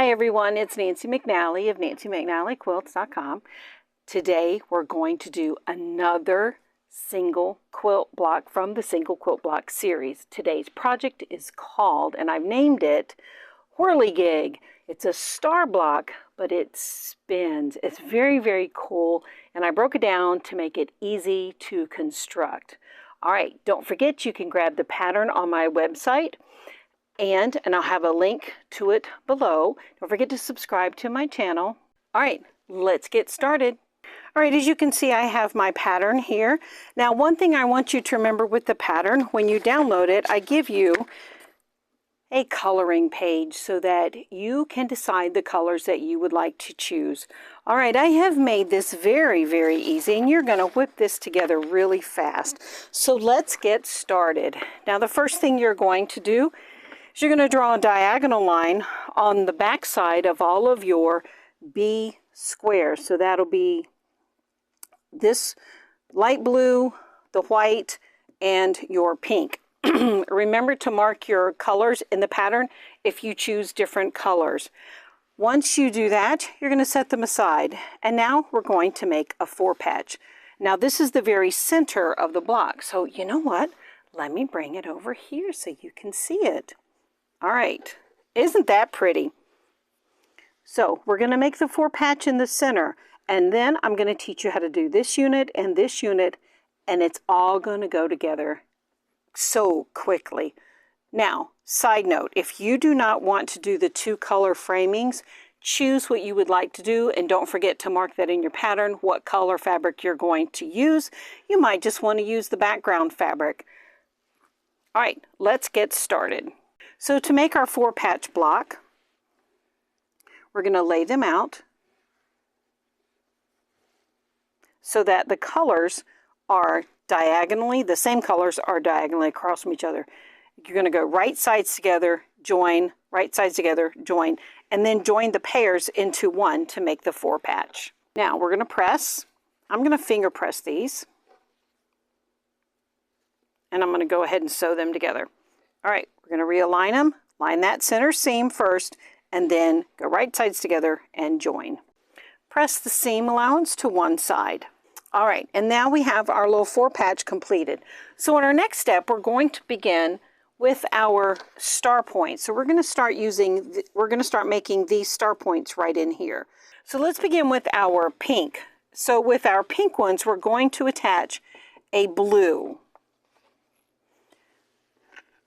Hi everyone, it's Nancy McNally of NancyMcNallyQuilts.com. Today we're going to do another single quilt block from the single quilt block series. Today's project is called, and I've named it, Whirly-gig. It's a star block, but it spins. It's very, very cool, and I broke it down to make it easy to construct. All right, don't forget you can grab the pattern on my website, and I'll have a link to it below. Don't forget to subscribe to my channel. All right, let's get started. All right, as you can see, I have my pattern here. Now, one thing I want you to remember with the pattern, when you download it, I give you a coloring page so that you can decide the colors that you would like to choose. All right, I have made this very, very easy, and you're going to whip this together really fast. So let's get started. Now, the first thing you're going to do is you're going to draw a diagonal line on the back side of all of your B squares. So that'll be this light blue, the white, and your pink. Remember to mark your colors in the pattern if you choose different colors. Once you do that, you're going to set them aside. And now we're going to make a 4-patch. Now this is the very center of the block. So you know what? Let me bring it over here so you can see it. All right, isn't that pretty? So we're going to make the 4-patch in the center, and then I'm going to teach you how to do this unit, and it's all going to go together so quickly. Now, side note, if you do not want to do the 2 color framings, choose what you would like to do, and don't forget to mark that in your pattern, what color fabric you're going to use. You might just want to use the background fabric. All right, let's get started. So to make our 4-patch block, we're going to lay them out so that the colors are diagonally, the same colors are diagonally across from each other. You're going to go right sides together, join, right sides together, join, and then join the pairs into one to make the 4-patch. Now we're going to press. I'm going to finger press these, and I'm going to go ahead and sew them together. All right, we're going to realign them, line that center seam first, and then go right sides together and join. Press the seam allowance to one side. All right, and now we have our little 4-patch completed. So in our next step, we're going to begin with our star points. So we're going to start making these star points right in here. So let's begin with our pink. So with our pink ones, we're going to attach a blue.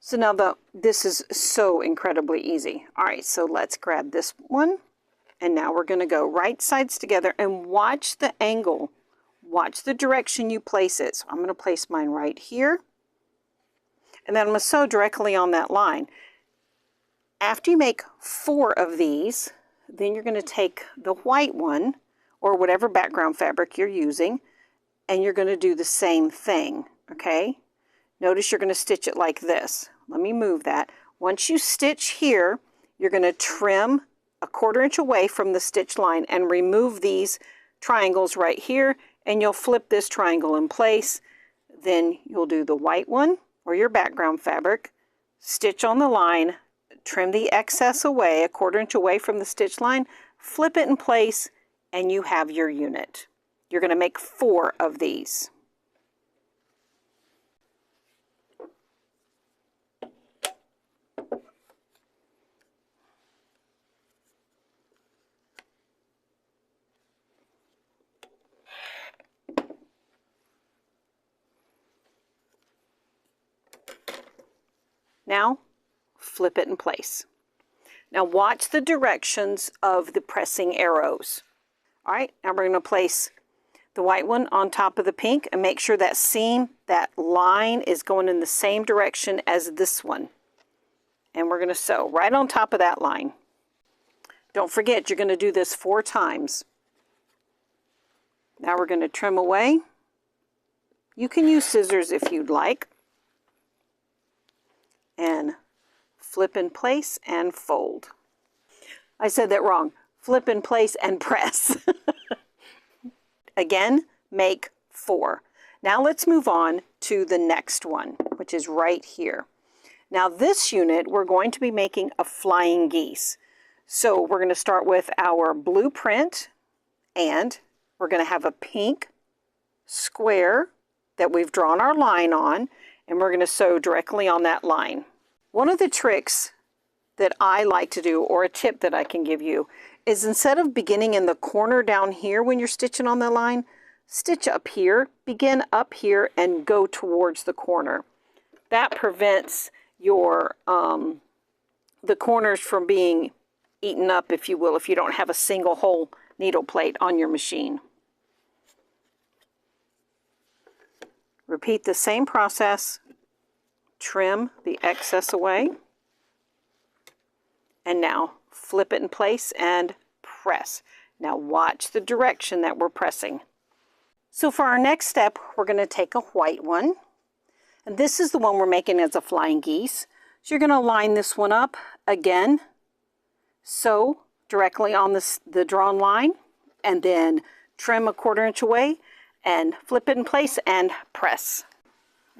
So now this is so incredibly easy. All right, so let's grab this one. And now we're going to go right sides together and watch the angle. Watch the direction you place it. So I'm going to place mine right here. And then I'm going to sew directly on that line. After you make 4 of these, then you're going to take the white one, or whatever background fabric you're using, and you're going to do the same thing, okay? Notice you're going to stitch it like this. Let me move that. Once you stitch here, you're going to trim a 1/4 inch away from the stitch line and remove these triangles right here, and you'll flip this triangle in place. Then you'll do the white one, or your background fabric, stitch on the line, trim the excess away, a 1/4 inch away from the stitch line, flip it in place, and you have your unit. You're going to make 4 of these. Now, flip it in place. Now watch the directions of the pressing arrows. All right, now we're going to place the white one on top of the pink and make sure that seam, that line is going in the same direction as this one. And we're going to sew right on top of that line. Don't forget, you're going to do this 4 times. Now we're going to trim away. You can use scissors if you'd like. And flip in place and fold. I said that wrong. Flip in place and press. Again, make 4. Now let's move on to the next one, which is right here. Now this unit, we're going to be making a flying geese. So we're going to start with our blueprint, and we're going to have a pink square that we've drawn our line on, and we're going to sew directly on that line. One of the tricks that I like to do, or a tip that I can give you, is instead of beginning in the corner down here when you're stitching on the line, stitch up here, begin up here, and go towards the corner. That prevents your the corners from being eaten up, if you will, if you don't have a single hole needle plate on your machine. Repeat the same process. Trim the excess away. And now flip it in place and press. Now watch the direction that we're pressing. So for our next step, we're going to take a white one. And this is the one we're making as a flying geese. So you're going to line this one up again. Sew directly on the drawn line. And then trim a 1/4 inch away and flip it in place and press.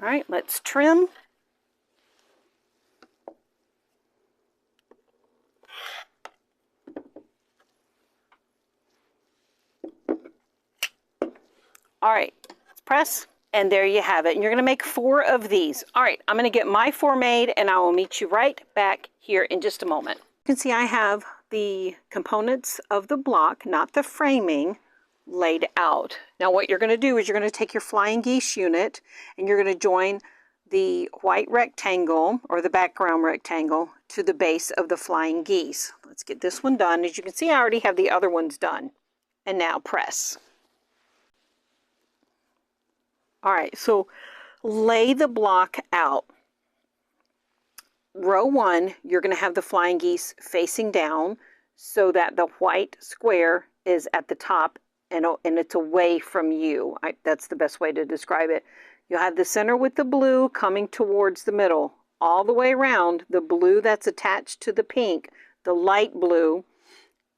All right, let's trim. All right, let's press, and there you have it. And you're going to make 4 of these. All right, I'm going to get my 4 made, and I will meet you right back here in just a moment. You can see I have the components of the block, not the framing, laid out. Now what you're going to do is you're going to take your flying geese unit, and you're going to join the white rectangle, or the background rectangle, to the base of the flying geese. Let's get this one done. As you can see, I already have the other ones done. And now press. All right, so lay the block out. Row 1, you're going to have the flying geese facing down so that the white square is at the top and it's away from you. That's the best way to describe it. You'll have the center with the blue coming towards the middle. All the way around, the blue that's attached to the pink, the light blue,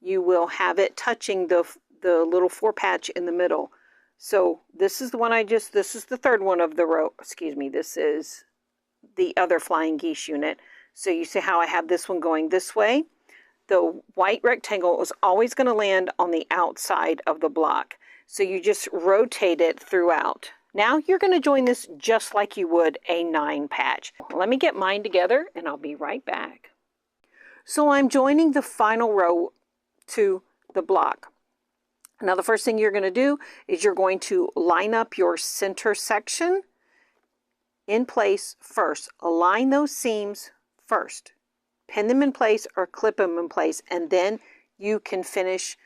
you will have it touching the little 4 patch in the middle. So this is the one this is the 3rd one of the row, excuse me, this is the other flying geese unit. So you see how I have this one going this way? The white rectangle is always going to land on the outside of the block. So you just rotate it throughout. Now you're going to join this just like you would a 9 patch. Let me get mine together and I'll be right back. So I'm joining the final row to the block. Now the first thing you're going to do is you're going to line up your center section in place first. Align those seams first. Pin them in place or clip them in place, and then you can finish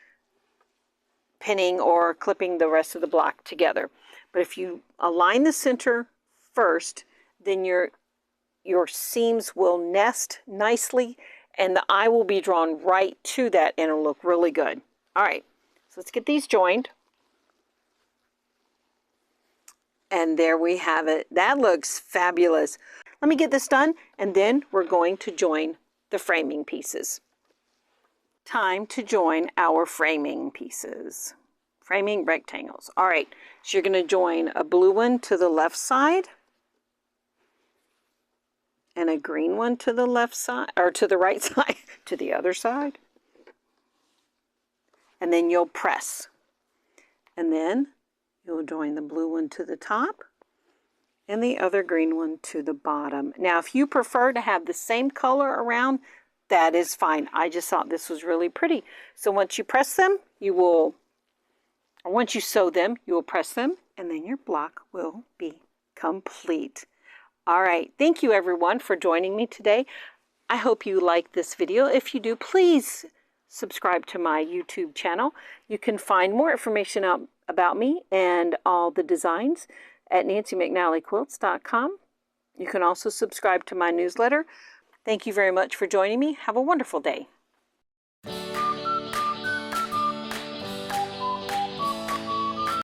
pinning or clipping the rest of the block together. But if you align the center first, then your seams will nest nicely and the eye will be drawn right to that and it'll look really good. All right. So let's get these joined. And there we have it. That looks fabulous. Let me get this done, and then we're going to join the framing pieces. Time to join our framing pieces. Framing rectangles. All right, so you're going to join a blue one to the left side, and a green one to the left side, or to the right side, to the other side. And then you'll press. And then you'll join the blue one to the top and the other green one to the bottom. Now, if you prefer to have the same color around, that is fine. I just thought this was really pretty. So once you press them, once you sew them, you will press them, and then your block will be complete. All right. Thank you, everyone, for joining me today. I hope you liked this video. If you do, please subscribe to my YouTube channel. You can find more information out about me and all the designs at NancyMcNallyQuilts.com. You can also subscribe to my newsletter. Thank you very much for joining me. Have a wonderful day.